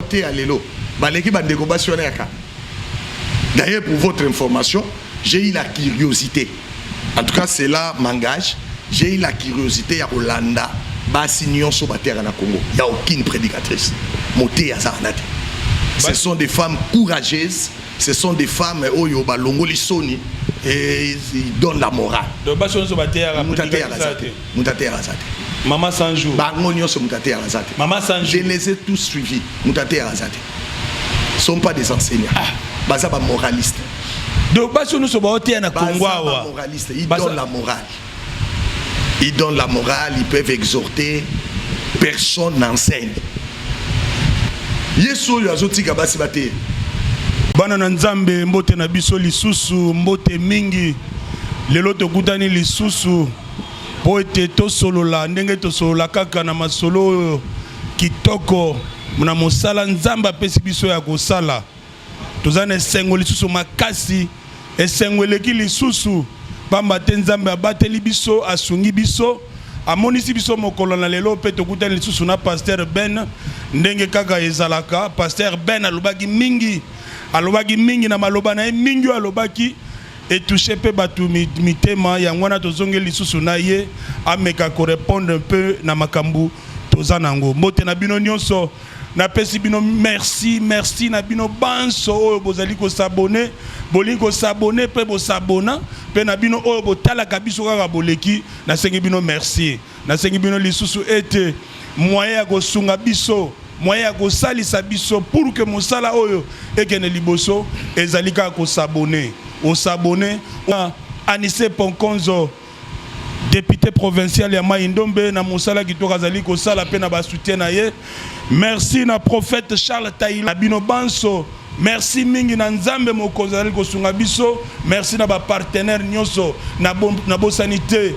te à l'élo. Baleki bandeko basioneka. D'ailleurs, pour votre information, j'ai eu la curiosité. En tout cas, c'est là m'engage. J'ai eu la curiosité à Hollanda. Bassignon sur la terre en Congo. Il n'y a aucune prédicatrice. Moté à Zahanate. Ce sont des femmes courageuses. Ce sont des femmes Oyo Balongo Lissoni. Et ils donnent la morale. Donc, Bassignon sur la terre à Maman Sanjou. Maman Sanjou. Je les ai tous suivis. Moutate Arazate. Ils ne sont pas des enseignants. Baza ba moraliste. Donc Bassignon sur la terre à Congo. Ils donnent la morale. Ils donnent la morale, ils peuvent exhorter. Personne n'enseigne. Yesu yazoti kabasi bate. Bana nzambe mbote na biso lisusu mbote mingi. Lelo tokutani lisusu. Po ete tosolola ndenge tosolola kaka na masolo kitoko na mosala nzamba pesi biso ya kosala. Tozana esengo lisusu makasi esengo eleki lisusu. Bamba te nzambe abateli biso asungi biso amonisi biso mokolo na lelo pe tokutani lisusu na pasteur Ben ndenge kaka ezalaka. Pasteur Ben alobaki mingi na maloba na mingi alobaki etouché pe batu mitema ya ngwana tozonge lisusu na ye ameka ko répondre un peu na makambu tozanango mbote na bino nyonso na pesi bino merci na bino banso oyo bozali ko s'abonner bolingo s'abonner pe bo s'abona pe na bino oyo botala kabiso kaka boleki na sengi bino merci na sengi bino lisusu ete moyen ya ko sunga biso moyen ya ko salisa biso pour que mosala oyo ekene liboso ezali kaka ko s'abonner au s'abonner Anissé Ponkonzo député provincial ya Maïndombe na mosala kitoka zali ko sala pe na ba soutien na ye. Merci na prophète Charles Taïla bino banso. Merci mingi na nzambe mokonzi zali ko sunga biso. Merci na ba partenaire nyonso na bo sanité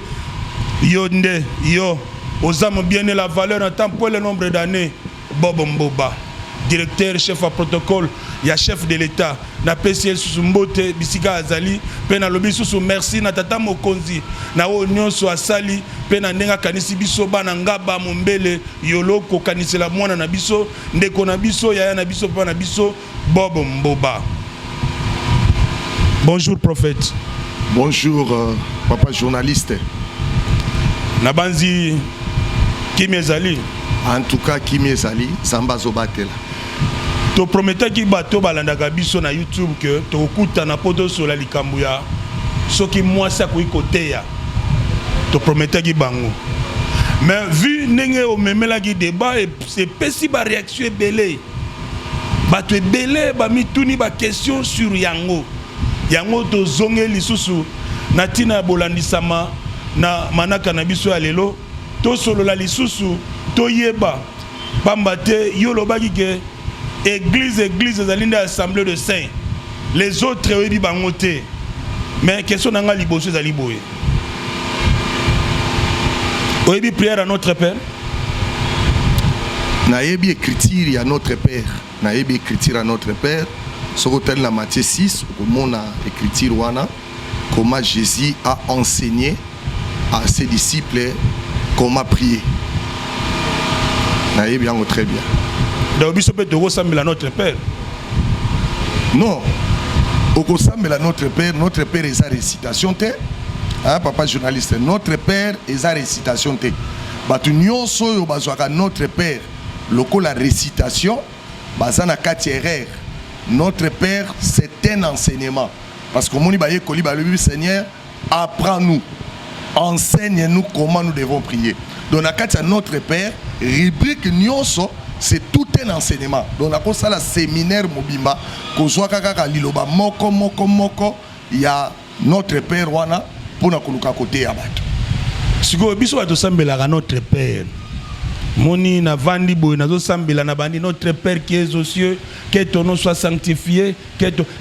yonde yo osamo bien la valeur en temps pour le nombre d'années. Bobo Mboba directeur chef à protocole ya chef de l'état na PCL Susumbote bisika azali pe na lobi susu merci na tata mokonzi na o nyonso asali pe na ndenga kanisi biso bana ngaba mombele yoloko kanisela mwana na biso ndeko na biso yaya na biso pa na biso Bobo Mboba. Bonjour prophète. Bonjour papa journaliste. Nabanzi Kimi ezali. En tout cas Kimi ezali Samba Zobatela. To prometaki bato balandaka biso na YouTube que to okuta na poto sola likambu ya soki mwasi akoki koteya to prometaki bango mais vu ndenge omemelaki débat epesi ba réaction ebele bato ebele bamituni ba question sur yango tozonge lisusu na tina ya bolandisama na manaka na biso ya lelo tosolola lisusu toyeba pamba te yo lobaki ke église zalinda assemblée de saints les autres oyebi bango te mais question nanga liboso ezali boye oyebi prière à notre père nayebi écriture à notre père sokotel na Matthieu 6 okomona écriture wana comment Jésus a enseigné à ses disciples comment prier nayebi yango très bien. Donc, notre père. Non. Au notre père est sa récitation. Hein, papa journaliste, notre père est sa récitation. Notre père, la récitation, notre père, c'est un enseignement. Parce que mon Seigneur, apprends-nous, enseigne-nous comment nous devons prier. Donc, notre père, rubrique Nyonso, c'est tout un enseignement. Donc, on a un séminaire Mobimba, qu'on soit kaka liloba moko, il y a notre père wana pour nous côté abat. Si vous avez sambela notre père, moni na vandi boy na sambela na bandi notre père qui est aux cieux, que ton nom soit sanctifié,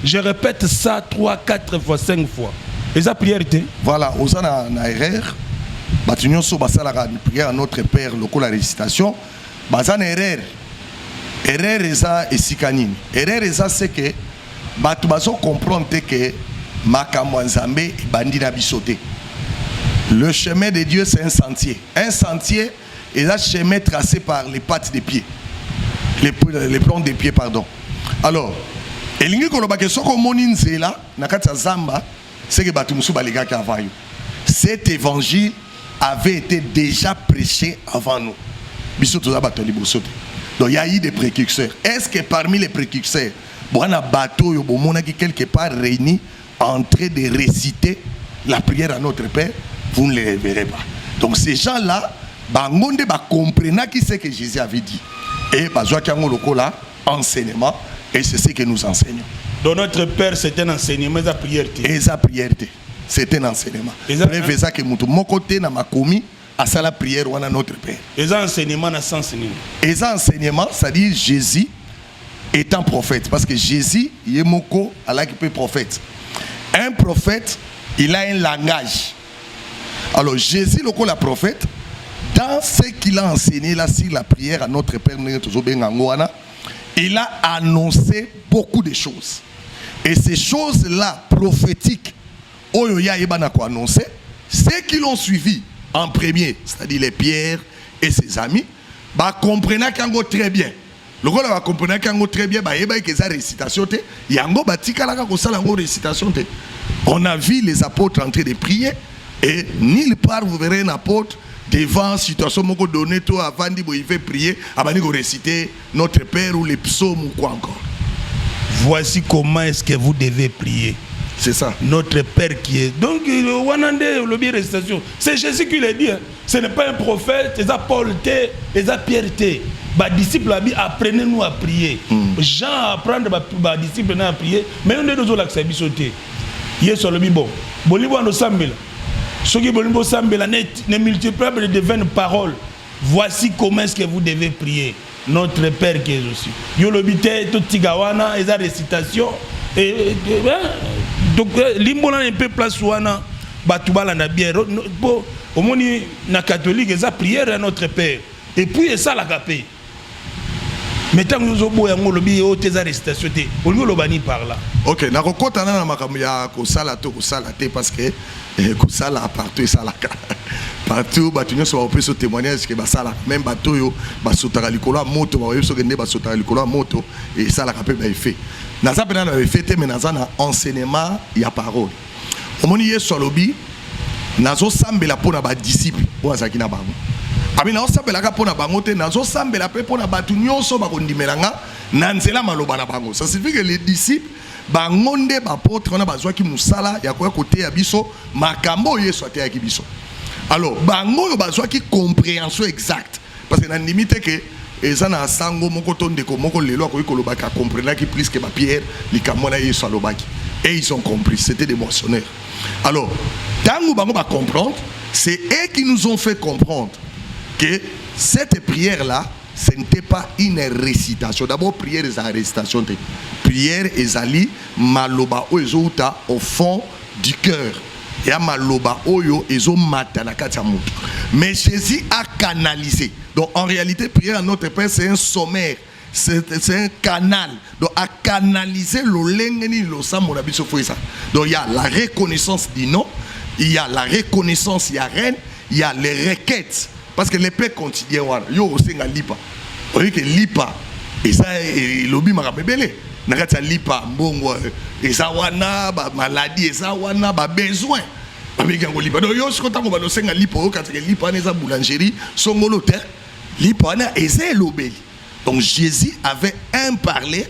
je répète ça 3, 4 fois, 5 fois. Et ça prière était. Voilà, aux na erreur, batunyo so basala prière à notre père local la récitation. Bazan erreur eza esikanini erreur eza c'est que batu bazo comprendre que makambo nzambe bandi na bisote. Le chemin de Dieu c'est un sentier est un chemin tracé par les pattes des pieds. les plantes des pieds, pardon. Alors, elingi koloba ke soko moni nzela na kati ya zamba, c'est que batu musu balega ki avant yo. Cet évangile avait été déjà prêché avant nous. Biso toza bato liboso. Donc il y a eu des précurseurs. Est-ce que parmi les précurseurs, bwana bato yo bomona ki quelque part réunis en train de réciter la prière à notre Père, vous ne les verrez pas. Donc ces gens-là, bangonde ba comprena qui c'est que Jésus avait dit. Et bazwa ki ngolo là enseignement. Et c'est ce que nous enseignons. Donc notre Père, c'est un enseignement, c'est la prière. Et sa prière, c'est un enseignement. Bref, ça que mon côté n'a pas commis à ça la prière ou à notre Père. Et ça enseignement n'a sens. Et ça enseignement, ça dit Jésus étant prophète. Parce que Jésus, il est moko à la qui peut prophète. Un prophète, il a un langage. Alors Jésus, le la prophète, dans ce qu'il a enseigné là sur la prière à notre Père, il a annoncé beaucoup de choses. Et ces choses-là, prophétiques, ceux qui l'ont suivi en premier, c'est-à-dire les Pierre et ses amis, comprennent qu'il très bien. Le gars va comprendre qu'il très bien, il y a des récitations. On a vu les apôtres en train de prier, et nulle part vous verrez un apôtre devant situation moko donné toi avant il fait prier avant de réciter notre Père ou les psaumes ou quoi encore. Voici comment est-ce que vous devez prier. C'est ça. Notre Père qui est. Donc le bien récitation. C'est Jésus qui l'a dit. Hein. Ce n'est pas un prophète, c'est Paul T, c'est Pierre T. Les disciples apprenez-nous à prier. Jean apprendre les disciples à prier, mais nous devons l'accepter sauter. Yes le bon. Bolivon nous semble. Ce qui ne multiplie pas de vaines paroles. Voici comment est-ce que vous devez prier. Notre Père qui est aussi. Yolobité, tout tigawana, et sa récitation. Donc, l'imbola un peu place ouana, batubala na bien. Au moins, na catholique, et sa prière à notre Père. Et puis, et ça la capé. Mais tant que nous avons des arrestations, on nous l'a par là. Ok, na kokota na makamya ko sala to parce que ko sala partout ça la partout batunyo so peut se témoignage que ba sala même bato yo ba sotaka likolo moto ba yo so gende ba sotaka likolo moto et ça la capé ba fait. Na ça pena na fait mais na ça na enseignement ya parole. Omoni yeso lobi nazo sambela pona ba disciple bo azaki na bango. Ami na osambelaka pona bango te nazo sambela pe pona batu nyonso bakondimelanga na nzela maloba na bango. Ça signifie que les disciples bangonde bapôtre na bazwa ki musala ya koya côté ya biso makambo yeso ate ya ki biso. Alors bango bazwa ki compréhension exacte parce que na limite que eza na sango moko tonde ko moko lelo ko ikoloba ka comprendre ki plus que ba Pierre likamona yeso alobaki et ils ont compris, c'était des moissonneurs. Alors tango bango ba comprendre, c'est eux qui nous ont fait comprendre que cette prière-là, ce n'était pas une récitation. D'abord, prière et récitation. Prière et zali, maloba oezouta au fond du cœur. Et maloba oyo ezo matanakata mutu. Mais Jésus a canalisé. Donc en réalité, prière à notre Père, c'est un sommaire. C'est un canal. Donc à canaliser le lengeni le samonabiso fouisa. Donc il y a la reconnaissance du nom, il y a la reconnaissance, il y a reine, il y a les requêtes. Parce que les pères quotidiens, yo aussi nga lipa. On dit que lipa et ça lobby m'a bébélé. Nakata lipa mbongo et ça wana ba maladie et ça wana ba besoin. Avec un lipa. Donc yo ce qu'on t'a qu'on va senga lipa quand que lipa neza boulangerie songolo terre lipa na et c'est lobeli. Donc Jésus avait un parler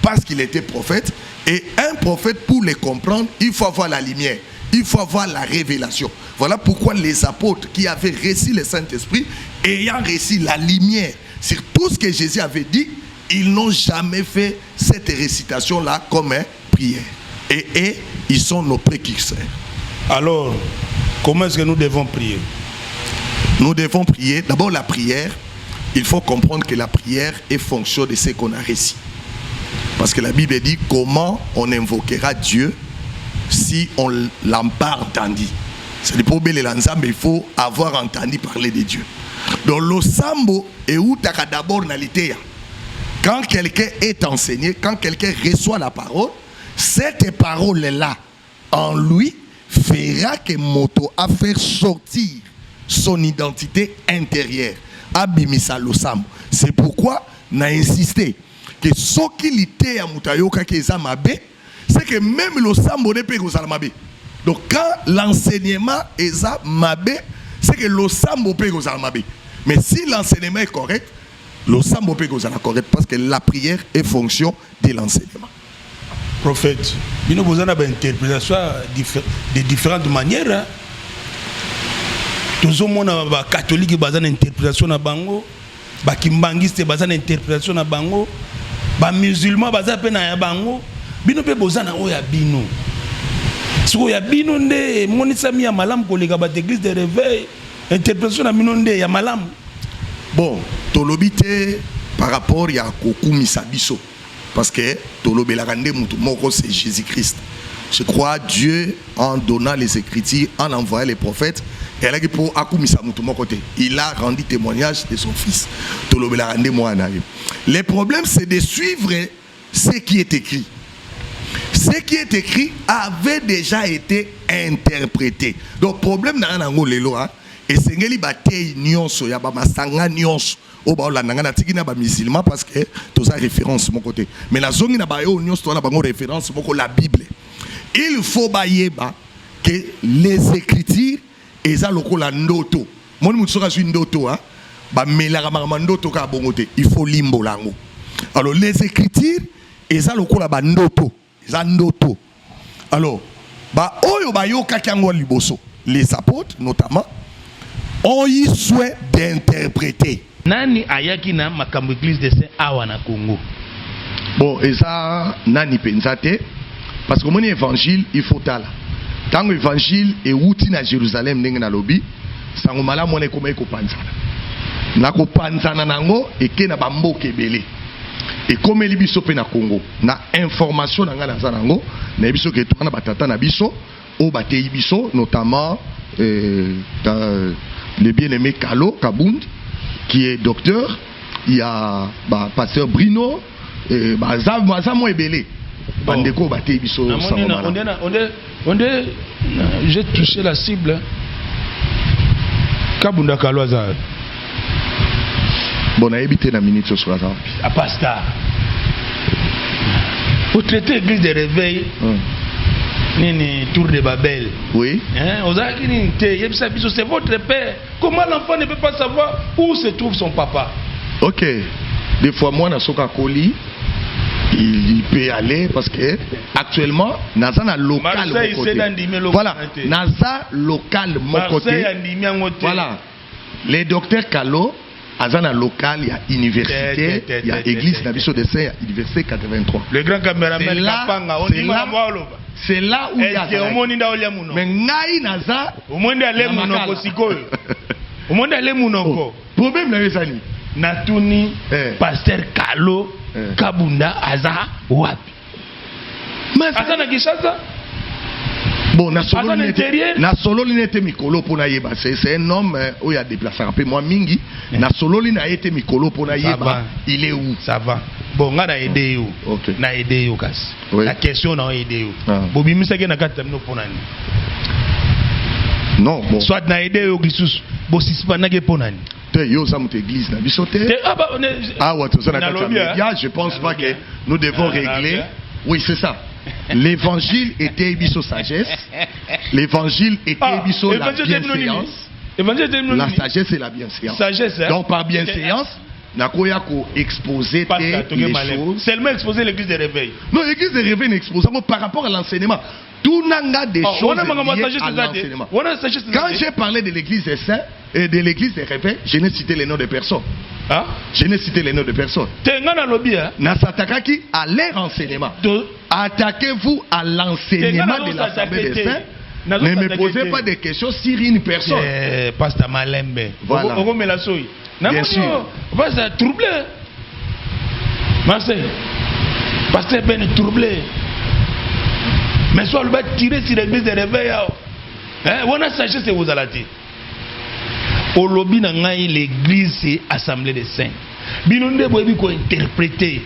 parce qu'il était prophète et un prophète pour les comprendre, il faut avoir la lumière. Il faut avoir la révélation. Voilà pourquoi les apôtres qui avaient reçu le Saint-Esprit, ayant reçu la lumière sur tout ce que Jésus avait dit, ils n'ont jamais fait cette récitation-là comme une prière. Et ils sont nos précurseurs. Alors, comment est-ce que nous devons prier? Nous devons prier. D'abord, la prière, il faut comprendre que la prière est fonction de ce qu'on a reçu. Parce que la Bible dit comment on invoquera Dieu si on l'a pas entendu. C'est le problème de il faut avoir entendu parler de Dieu. Donc le sambo est où tu as d'abord nalité. Quand quelqu'un est enseigné, quand quelqu'un reçoit la parole, cette parole-là en lui fera que moto à faire sortir son identité intérieure. Abimisa le sambo. C'est pourquoi n'a insisté que ce qui était à Moutayoka qui est mabe, c'est que même le sambo ne peut pas mabe. Donc quand l'enseignement est mabe, c'est que le sambo peut pas mabe. Mais si l'enseignement est correct, le sambo peut pas correct parce que la prière est fonction de l'enseignement. Prophète, nous avons une interprétation de différentes manières. Tous les catholiques ont une interprétation na bango, les kimbangistes ont une interprétation na bango, les musulmans ont une bango. Bino pe bozana oya bino. Si oya bino nde monisa mi ya malam kolega ba église de réveil, interprétation na bino nde ya malam. Bon, tolobité par rapport ya kokumisa biso. Parce que c'est Jésus-Christ. Je crois Dieu en donnant les Écritures, en envoyant les prophètes, il a rendu témoignage de son fils. Le problème c'est de suivre ce qui est écrit. Ce qui est écrit avait déjà été interprété. Donc problème dans un lelo et c'est ngeli batay nyonso ya ba masanga nyonso. Musulman parce que tout ça référence mon côté mais la zone n'a pas référence la Bible. Il faut que les écritures et ça lokola ndoto mon mutsora su ndoto il faut limbo lango. Alors les écritures et ça lokola ba ndoto alors oyo bayoka kango liboso les apôtres notamment ont eu souhait d'interpréter. Nani ayaki na makambo église de Saint awa na Congo. Bon, et ça nani pensate parce que mon évangile il faut tala. Tant évangile est outi na Jérusalem ndenge na lobi, sango mala mone koma ko panzana. Na ko panzana nango et ke na bamboke belé. Et comme eli biso pe na Congo, na information na nga na zanango, na biso ke to na batata na biso o batei biso notamment dans le bien-aimé Kalo Kabund qui est docteur, il y a pasteur Brino, Zamo Ebele. Bandeko Bate Biso. J'ai touché la cible. Kabunda Kaloza. Bon, on a évité la minute sur la table. À Pasta. Pour traiter l'église de réveil. Nini tour de Babel. Oui. C'est votre père. Comment l'enfant ne peut pas savoir où se trouve son papa? Ok. Des fois, moi, dans Soka Koli, il peut aller parce que actuellement, Naza na local. Voilà. Naza local mon côté. Voilà. Les docteurs Kalo, Azana local, il y a université, il y a église Nabiso de Saint, université 83. Le grand caméraman Kapanga, on dit c'est là où il y a. Mais ngai naza. Au monde aller munoko sikoyo. Au monde aller munoko. Problème na yesani. Natuni pasteur Kalo Kabunda aza wapi. Aza na Kinshasa. Bon, na solo l'inete mikolo pona yeba. C'est un homme où il y a déplacé un peu moins mingi. Na solo l'inete mikolo pona yeba. Il est où? Ça va. Bon, on a aidé you. On a aidé you, Kas. La question, on a aidé you. Bobi Misaki n'a qu'à terminer pour l'année. Non, bon. Soit on a aidé you, Grissus. Bon, si c'est pas n'a pour l'année. Yo, ça m'a église, n'a bisoté. Ah, ouais, tout ça, je pense pas que nous devons régler. Oui, c'est ça. L'évangile était biso sagesse. L'évangile était biso la bienséance. La sagesse et la bienséance. Donc, par bienséance, Nakoya ko exposer les choses. Seulement exposer l'église de réveil. Non, l'église de réveil n'expose pas par rapport à l'enseignement. Tout n'a des choses liées à l'enseignement. Quand j'ai parlé de l'église des saints et de l'église des réveils, je n'ai cité les noms de personnes. Je n'ai cité les noms de personnes. Nasatakaki à leur enseignement. Attaquez-vous à l'enseignement de l'Assemblée des saints. Ne me posez pas de questions sur une personne. Pasteur Malembe. Voilà. Bien sûr. Pasteur troublé. Marseille. Pasteur Ben troublé. Mais soit le va tirer sur l'église de réveil. On a sagesse et vous allez dire. Au lobby nangai l'église c'est assemblée des saints. Binonde boyebi ko interpréter.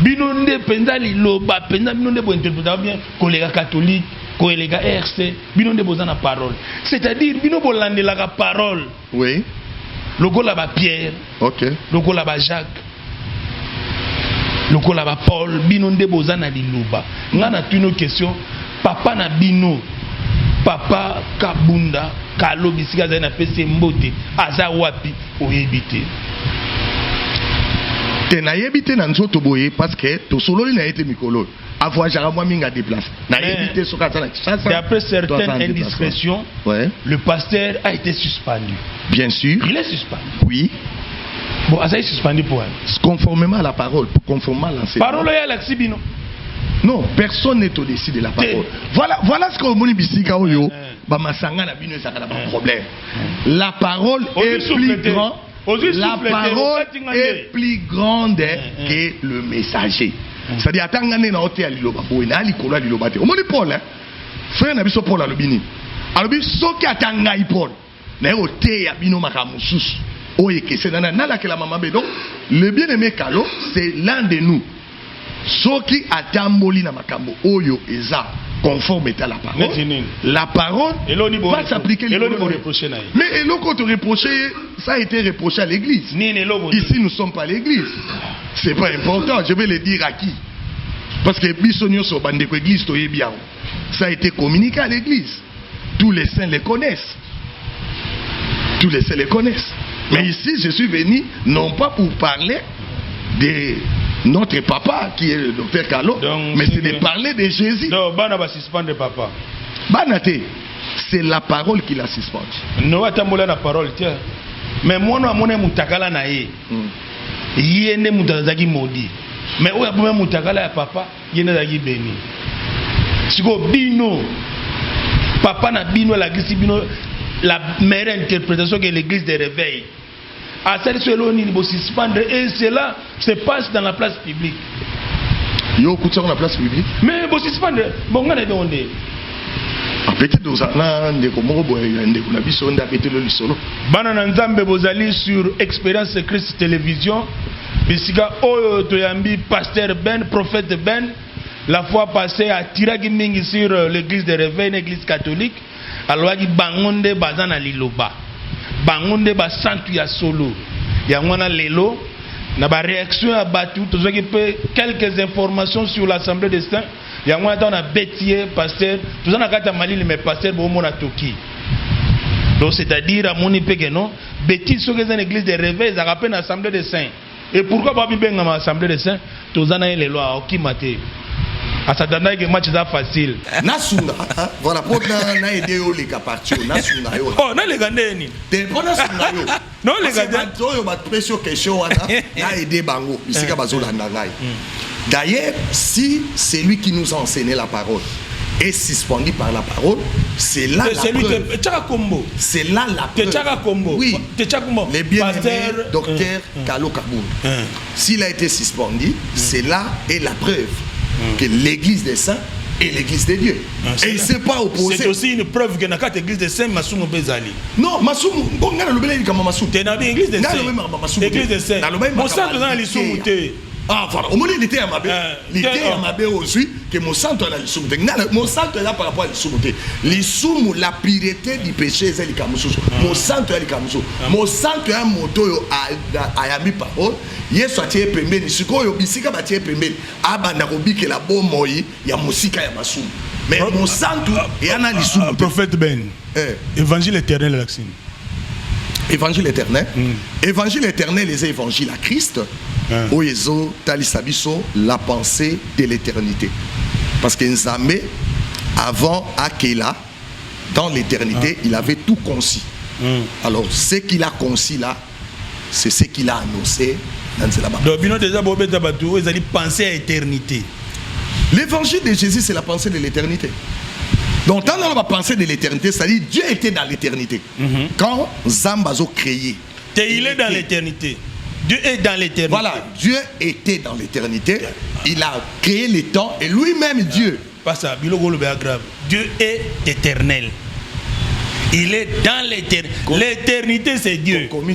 Binonde pendali loba penda binonde bo interpréter bien collègue catholique, collègue RC, binonde bozana parole. C'est-à-dire bino bolandela la parole. Oui. Logo la ba Pierre. OK. Logo la ba Jacques. lokola ba Paul bino nde bozana liloba ngana tuno question papa na bino papa Kabunda kalo bisika za na pese mbote aza wapi oyebite te na yebite na nzoto boye parce que to sololi na été mikolo avoir jara moi minga déplacer na yebite soka ça d'après certaines indiscrétions ouais. Le pasteur a été suspendu. Bien sûr. Il est suspendu. Oui. Bon, ça est suspendu pour elle. Conformément à la parole, conformément à l'enseignement. Parole est à l'axibino. Non, personne n'est au-dessus de la parole. Voilà ce que vous bisika oyo ba masanga na bino ça pas problème. La parole est plus grande. La parole est plus grande que le messager. C'est-à-dire atangane na hôtel liloba boy na likolo liloba te. Omoni Paul hein. Frère na biso Paul alobini. Alobi soki atanga Paul na hôtel ya bino makamususu. Oye que c'est dans la que la maman donc le bien-aimé Kalo c'est l'un de nous. Soki atamboli na makambo oyo eza conforme à la parole. La parole va s'appliquer. Mais l'autre te reproché, ça a été reproché à l'église. Ici nous ne sommes pas l'église. C'est pas important, je vais le dire à qui. Parce que Bissonio sur Bandeko église bien. Ça a été communiqué à l'église. Tous les saints les connaissent. Tous les saints les connaissent. Mais ici je suis venu non pas pour parler de notre papa qui est le docteur Kalo, mais c'est de parler de Jésus. Non, Bana va suspendre papa. Banate, c'est la parole qui l'a suspendu. Non, attends, la parole, tiens. Mais moi, je suis mutakala na ye. Yene mutakazaki maudit. Mais où est mutakala ya papa? Yene zaki béni. Siko bino, papa na bino la gisi bino la meilleure interprétation que l'église de réveil. À cette seule il faut suspendre et cela se passe dans la place publique. Yo écoutez dans la place publique. Mais il faut suspendre. Bon, on a demandé. Peut-être dans un de comment on a vu son d'appeler le solo. Banana Nzambe bozali sur Expérience Christ Télévision. Bisika oyo toyambi pasteur Ben, prophète Ben. La fois passée à tiragi mingi sur l'église de réveil, l'église catholique. Alors il bangonde bazana liloba. Bangonde ba santu ya solo ya mwana lelo na ba réaction à batu tozoki pe quelques informations sur l'assemblée des saints ya mwana dans na betier pasteur tozana kata malili mais pasteur bo mona toki donc c'est-à-dire à moni pe que non beti so que dans l'église de réveil ça rappelle l'assemblée des saints et pourquoi pas bibenga ma assemblée des saints tozana lelo a okimate asatana que match ça facile nasunga voilà pour na aider yo les capartio nasunga yo oh na les gandeni te pona sunga yo non les gandeni yo ba pression question wana na aider bango bisika bazolanda ngai. D'ailleurs si c'est lui qui nous a enseigné la parole est suspendu par la parole, c'est là la preuve. C'est là la preuve. Oui, les bien-aimés docteur Kalo Kabunda. S'il a été suspendu, c'est là est la preuve que l'église des saints est l'église de Dieu. Et il ne s'est pas opposé. C'est aussi une preuve que dans l'église des saints, Masumu Bezali. Non, Masumu, bon, on a le bénéfice comme Masumu. Tu es dans l'église des saints. L'église des saints. Mon centre dans l'Issoumou. Ah voilà, au moins il était à ma belle. Il était à ma belle aussi que mon centre là l'Issoumou. Mon centre là par rapport à l'Issoumou. L'Issoumou, la pureté du péché, c'est l'Ikamusu. Mon centre là l'Ikamusu. Mon centre là moto a yami parole. Yesu atie pembeni. Siko yo bisika ba tie pembeni. Abanda kobike la bon moyi ya musika ya masumu. Mais mon centre et ana l'Issoumou. Prophète Ben. Évangile éternel Laxine. Évangile éternel. Évangile éternel, les évangiles à Christ. Oyezo talisabiso la pensée de l'éternité. Parce que Nzambe, avant Akela, dans l'éternité, il avait tout conçu. Alors, ce qu'il a conçu là, c'est ce qu'il a annoncé dans Zélaba. Donc, déjà, ils allaient penser à l'éternité. L'évangile de Jésus, c'est la pensée de l'éternité. Donc, quand on va penser de l'éternité, c'est-à-dire Dieu était dans l'éternité. Quand Zambazo créé. Il est dans l'éternité. Dieu est dans l'éternité. Voilà, Dieu était dans l'éternité. Il a créé les temps et lui-même Dieu. Pas ça, grave. Dieu est éternel. Il est dans l'éternité. L'éternité, c'est Dieu. Comme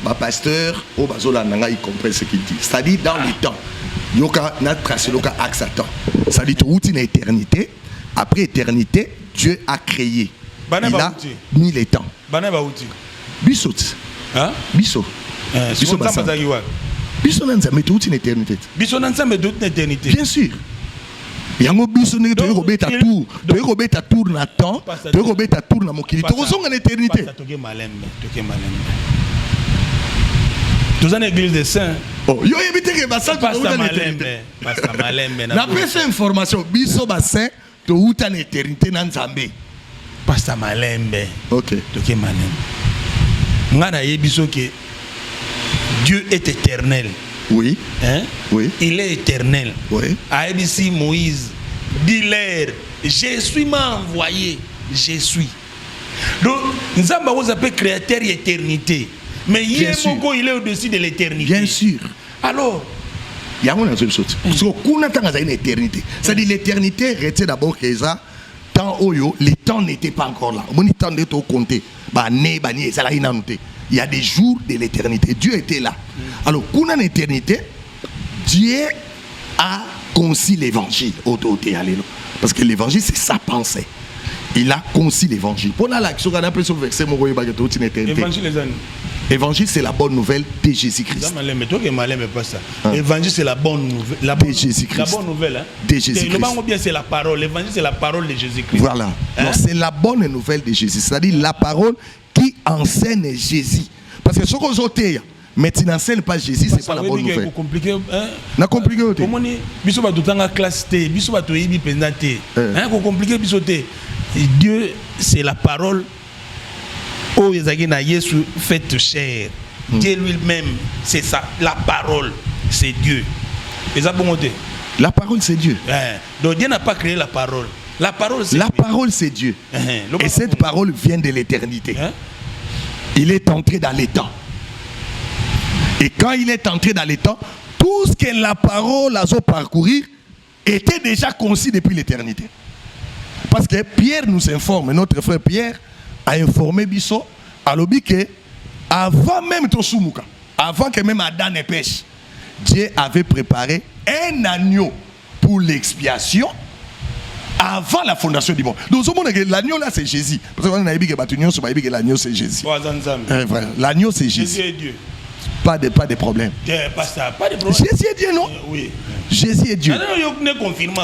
ma pasteur, au bazola nanga, il comprend ce qu'il dit. C'est-à-dire dans les temps. Yoka n'a tracé le cas axe à temps. C'est-à-dire toute une éternité. Après éternité, Dieu a créé. Il a mis les temps. Bissout. Hein? Bissot. biso na nzambe toute une éternité. Biso na nzambe toute une éternité. Bien sûr. Yango biso ndenge toye kobeta tour na temps, toye kobeta tour na mokili. Tokozonga na éternité. Toke malembe. Tous en église des saints. Oh, yo évite que basa to uta na éternité. Pasteur malembe na. Na pesa information biso basin to uta na éternité na nzambe. Pasteur malembe. OK. Toke malembe. Ngana yebiso que Dieu est éternel. Oui. Hein? Oui. Il est éternel. Oui. ABC Moïse, dis-leur, je suis m'a envoyé, je suis. Donc, nous avons appelé créateur et éternité. Mais il est au-dessus de l'éternité. Bien sûr. Alors, il y a une chose. Parce qu'on attend à une éternité. C'est-à-dire l'éternité retient d'abord que ça, tant oyo, le temps n'était pas encore là. On temps de tout compter. Il y a des jours de l'éternité. Dieu était là. Alors, qu'on a une éternité, Dieu a conçu l'évangile. Parce que l'évangile, c'est sa pensée. Il a conçu l'évangile. Pour la l'action, on a appelé ce verset, Évangile, c'est la bonne nouvelle de Jésus-Christ. Évangile, c'est la bonne nouvelle de Jésus-Christ. La bonne nouvelle, hein? De Jésus-Christ. C'est la parole. L'évangile, c'est la parole de Jésus-Christ. Voilà. Hein? C'est la bonne nouvelle de Jésus. C'est-à-dire la parole qui enseigne Jésus. Parce que ce qu'on a, mais tu n'enseignes pas Jésus, c'est pas la bonne nouvelle. Compliqué, hein? Na compliqué. Comment ni biso ba tutanga classe T, biso ba to yibi pendante. Hein, ko compliqué biso T. Dieu, c'est la parole. Oh, Yezagina Yesu fait chair. Dieu lui-même, c'est ça. La parole, c'est Dieu. Et ça, bon, la parole, c'est Dieu. Donc Dieu n'a pas créé la parole. La parole, c'est la Dieu. Parole, c'est Dieu. Et cette parole vient de l'éternité. Il est entré dans les temps. Et quand il est entré dans les temps, tout ce que la parole a parcouru était déjà conçu depuis l'éternité. Parce que Pierre nous informe, notre frère Pierre a informé Bisso, à l'objet que avant même Tosumuka, avant que même Adam ne pêche, Dieu avait préparé un agneau pour l'expiation avant la fondation du monde. Donc l'agneau là c'est Jésus. Parce qu'on a dit que l'agneau c'est Jésus. L'agneau c'est Jésus. Jésus est Dieu. Pas de problème. Pas de problème. Jésus est Dieu, non? Oui. Jésus est Dieu.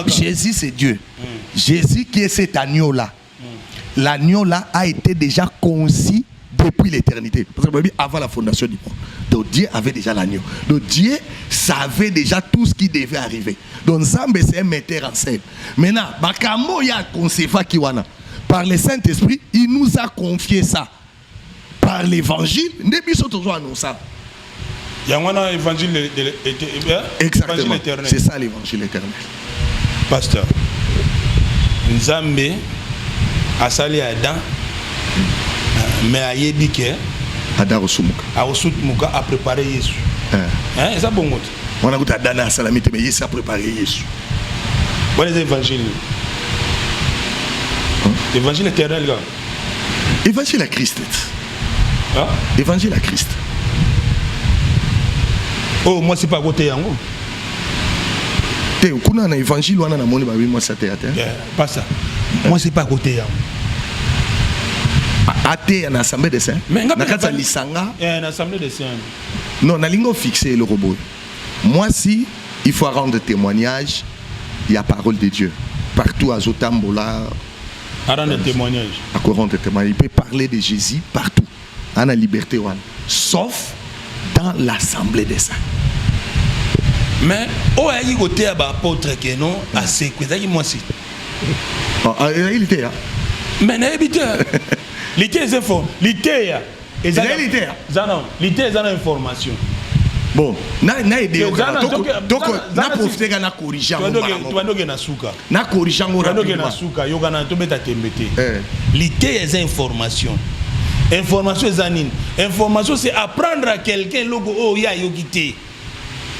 Jésus c'est Dieu. Jésus qui est cet agneau là. L'agneau là a été déjà conçu depuis l'éternité. Parce que avant la fondation du monde. Donc Dieu avait déjà l'agneau. Donc Dieu savait déjà tout ce qui devait arriver. Donc Zambé c'est un metteur en scène. Maintenant, Bakamo ya concevoir Kiwana. Par le Saint-Esprit, il nous a confié ça. Par l'évangile, nous sommes toujours annoncés. Il y a un évangile exactement. C'est ça l'évangile éternel. Pasteur, Nzambe a sali Adam, mais a yébike. Adam Osumuka. Osumuka a préparé Jésus. C'est ça bon. On a dit Adam a salamité, mais Jésus a préparé Jésus. Voilà les évangiles. L'évangile éternel, là. Évangile à Christ. Évangile à Christ. Oh, moi c'est pas côté yango. On a un évangile, on a un monde, moi ça théâtre. Pas ça. Moi c'est pas côté yango. Athée en assemblée des saints. Mais na lisanga. En assemblée des saints. Non, na lingo fixé le robot. Moi si il faut rendre témoignage, il y a parole de Dieu. Partout à Zotambola. À rendre témoignage. À rendre témoignage. Il peut parler de Jésus partout. En a liberté one. Sauf dans l'assemblée des saints. Mais où est il côté à apôtre que non à ce que ça moi si. Il était là. Mais n'habite. L'été est info. L'été là. Et ça l'été. Ça non. L'été est dans information. Bon, na idée donc na profiter na corriger en tu vas na suka. Na corriger en rapidement. Na suka yo kana to beta tembete. L'été est information. Information c'est anine. Information c'est apprendre à quelqu'un logo oh ya yogité.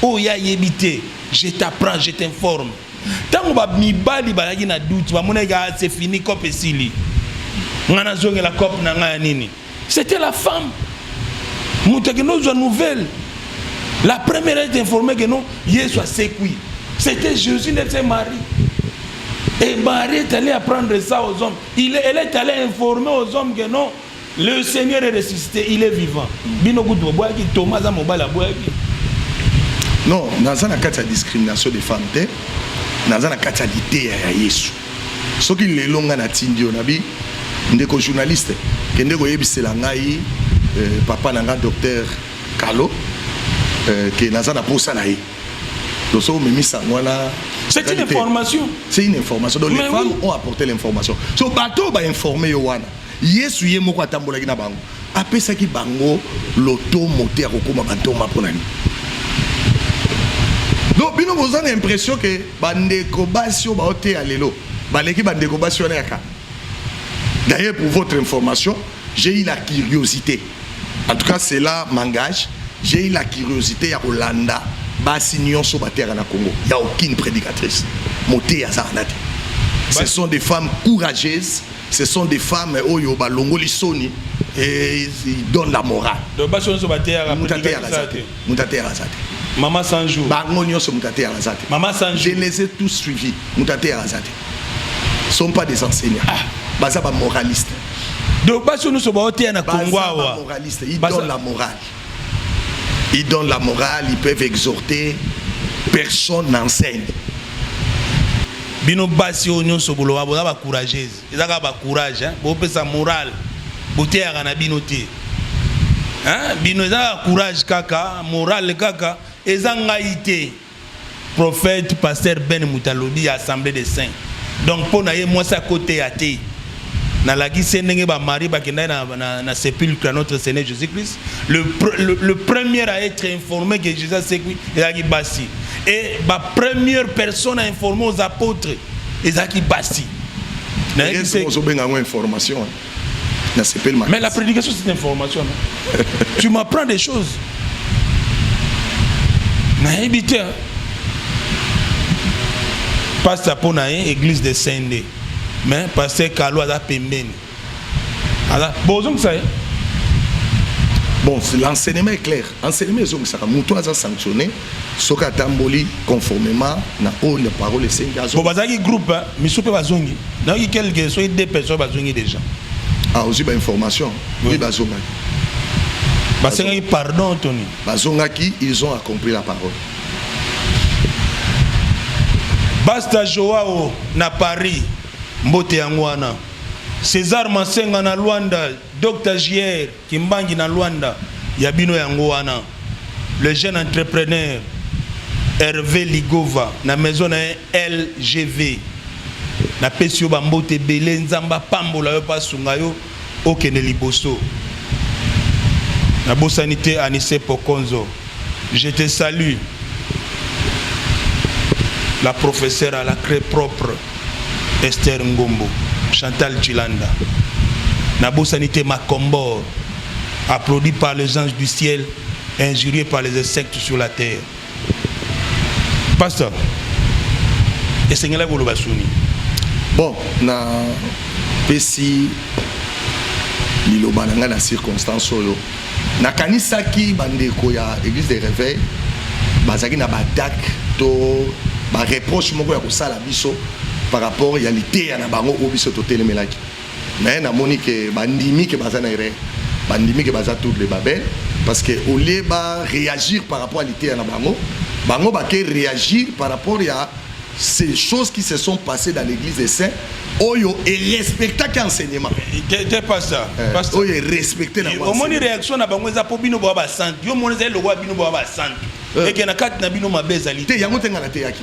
Oh ya yebité. Je t'apprends, je t'informe. Tant ba mibali ba yaki na doute ba monega c'est fini cop esili. Ngana zonge la cop na nga nini. C'était la femme. Mutakeno zo nouvelle. La première est informée que non, Jésus a sécuit. C'était Jésus, n'était Marie. Et Marie est allée apprendre ça aux hommes. Elle est allée informer aux hommes que non, le Seigneur est ressuscité, il est vivant. Non, naza na kati ya discrimination des femmes te, naza na kati ya liteya ya Yesu. Soki lelo nga na tindi yo nabi ndeko journaliste kende koyebisela ngai papa na nga docteur Kalo que naza na posa na ye. Loso memisa ngwana. C'est une information. C'est une information. Donc les femmes ont apporté l'information. So bato ba informer yo wana. Yesu ye moko atambola ki na bango. Apesa ki bango loto moteur kokoma bantoma ponani. Donc bino vous avez l'impression que bandeko basio ba ote alelo. Baleki bandeko basio na yaka. D'ailleurs pour votre information, j'ai eu la curiosité. En tout cas, cela m'engage. J'ai eu la curiosité à Hollanda. Basi nyonso batera na Congo. Il n'y a aucune prédicatrice. Moté ya zanate. Ce sont des femmes courageuses. Ce sont des femmes oyo ba longoli soni et ils donnent la morale. Donc basi nyonso batera prédicatrice. Mutate ya zate. Maman Sanjou. Bango nyonso mutate ya zate. Maman Sanjou. Je les ai tous suivis. Mutate ya zate. Ils ne sont pas des enseignants. Baza ba moralistes. Donc basi nyonso batera na Congo wa. Moralistes, ils donnent la morale. Ils donnent la morale, ils peuvent exhorter. Personne n'enseigne. Bino basi onyo sobolo wa ba courageuse. Ezaka ba courage hein, bo pesa morale. Bote ya na bino te. Hein? Bino ezaka courage kaka, morale kaka, ezanga ité. Prophète pasteur Ben Moutalobi assemblée des saints. Donc pour na ye moi ça côté athée. Na lagi senenge ba mari ba kenda na sépulcre notre Seigneur Jésus-Christ, le premier à être informé que Jésus c'est qui Ezaki Bassi, et la première personne à informer aux apôtres Ezaki Bassi. Information. Mais la prédication c'est une information. Tu m'apprends des choses. Na habité pasteur pona église de Saint-Denis. Mais parce que Kalo a pembeni. Alors, bon, l'enseignement est clair. L'enseignement est ça. Moutou a sanctionné. Soka tamboli conformément na haut les paroles de Seigneur. Bon, bazaki groupe, mais soupe bazongi. Dans quelques soit deux personnes bazongi déjà. Ah, aussi ba information. Oui, bazonga. Bazongi pardon Tony. Bazonga qui ils ont accompli la parole. Basta Joao na Paris. Mbote Yangwana, César Masenga na Luanda, Dr. Gier Kimbangi na Luanda, Yabino Yangwana, le jeune entrepreneur Hervé Ligova, na maison na LGV, na Pesio Bambote Belé Nzamba Pambola yo pasungayo, okene liboso, na Bosanité Anissé Pokonzo, je te salue, la professeure à la craie propre. Esther Ngombo, Chantal Chilanda, Nabo Sanité Macombor, applaudi par les anges du ciel, injurié par les insectes sur la terre. Pasteur, est-ce que vous l'avez dit? Bon, na pesi liloba nanga na circonstance oyo. Na kanisa ki bandeko ya église des réveils, bazaki na badak to ba reproche moko ya kosala biso. Par rapport à l'ité à Nabango ou biso toté les melaki. Mais na moni que bandimi que bazana ere, bandimi que baza tout les babel parce que au lieu ba réagir par rapport à l'ité à Nabango, bango ba ke réagir par rapport à ces choses qui se sont passées dans l'église des saints. Oyo et respecter qu'enseignement. T'es pas ça. Oyo et respecter la voix. Au moins réaction na bango za po bino bo ba sant. Yo mo le roi bino bo ba sant. Et que na kat na bino mabeza l'ité. Te yango tenga na te yaki.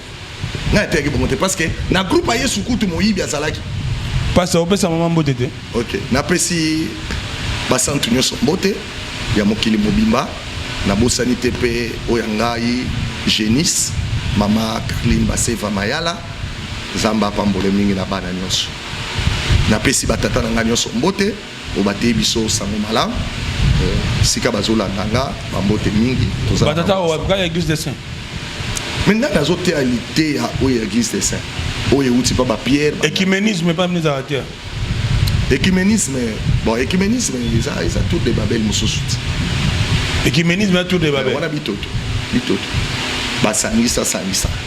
Parce que dans le groupe aye sukutu moyibi azalaki passe au pesa maman mbote te. OK na pesi basantu nyoso mbote ya mokili mobimba na bosanité pe oyangai Genis mama Karline Baseva Mayala zamba pambole mingi na bana nyoso na pesi batata na nga nyoso mbote o bateyi biso sango malam sika bazolanda nga bambote mingi tozala batata o ba église des saints. Maintenant, dans les réalités, il y a l'église des saints. Il y a pas Pierre. Écuménisme, pas mis à terre. Écuménisme, bon, écuménisme, ils ont tout des babel moussous. Écuménisme, tout des babel. On a bitoto. Bah, sanisa.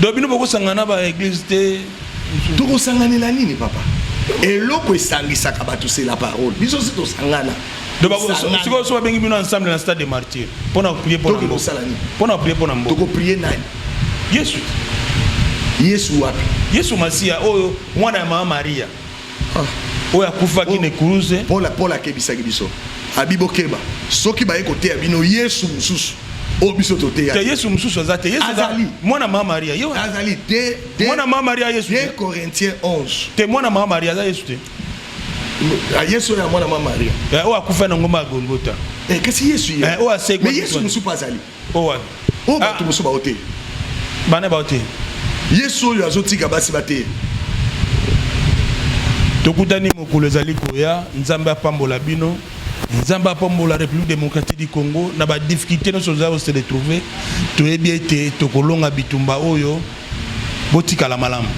Donc, nous pouvons s'engager dans l'église de. Tout le s'engager la ligne, papa. Et l'eau peut s'engager, c'est la parole. Nous aussi, nous s'engager. Si vous avez ensemble dans le stade des martyrs, pour prier pour nous. Pour prier pour nous. Pour prier nani. Yesu. Yesu wapi? Yesu Masia, oh, mwana mama Maria. Oh, akufa ki ne kuruze. Paul akebisa biso. Abibo keba. Soki ba ekote abino Yesu mususu. O biso tote ya. Yesu mususu azate. Yesu azali. Mwana mama Maria. Yo azali de mwana mama Maria Yesu. 2 Corinthiens 11. Te mwana mama Maria za Yesu te. Yesu ya mwana mama Maria. O akufa na ngoma Golgotha. Qu'est-ce Yesu ya? O ase mais Yesu mususu pas azali. O wa. O ba tu mususu ba ote. Bana ba ote. Yesu yo azotika basi bate. Tokutani mokolo ezali koya nzambe apambola bino nzambe apambola République démocratique du Congo na ba difficulté no soza se retrouver toyebi ete tokolonga bitumba oyo botika la malamu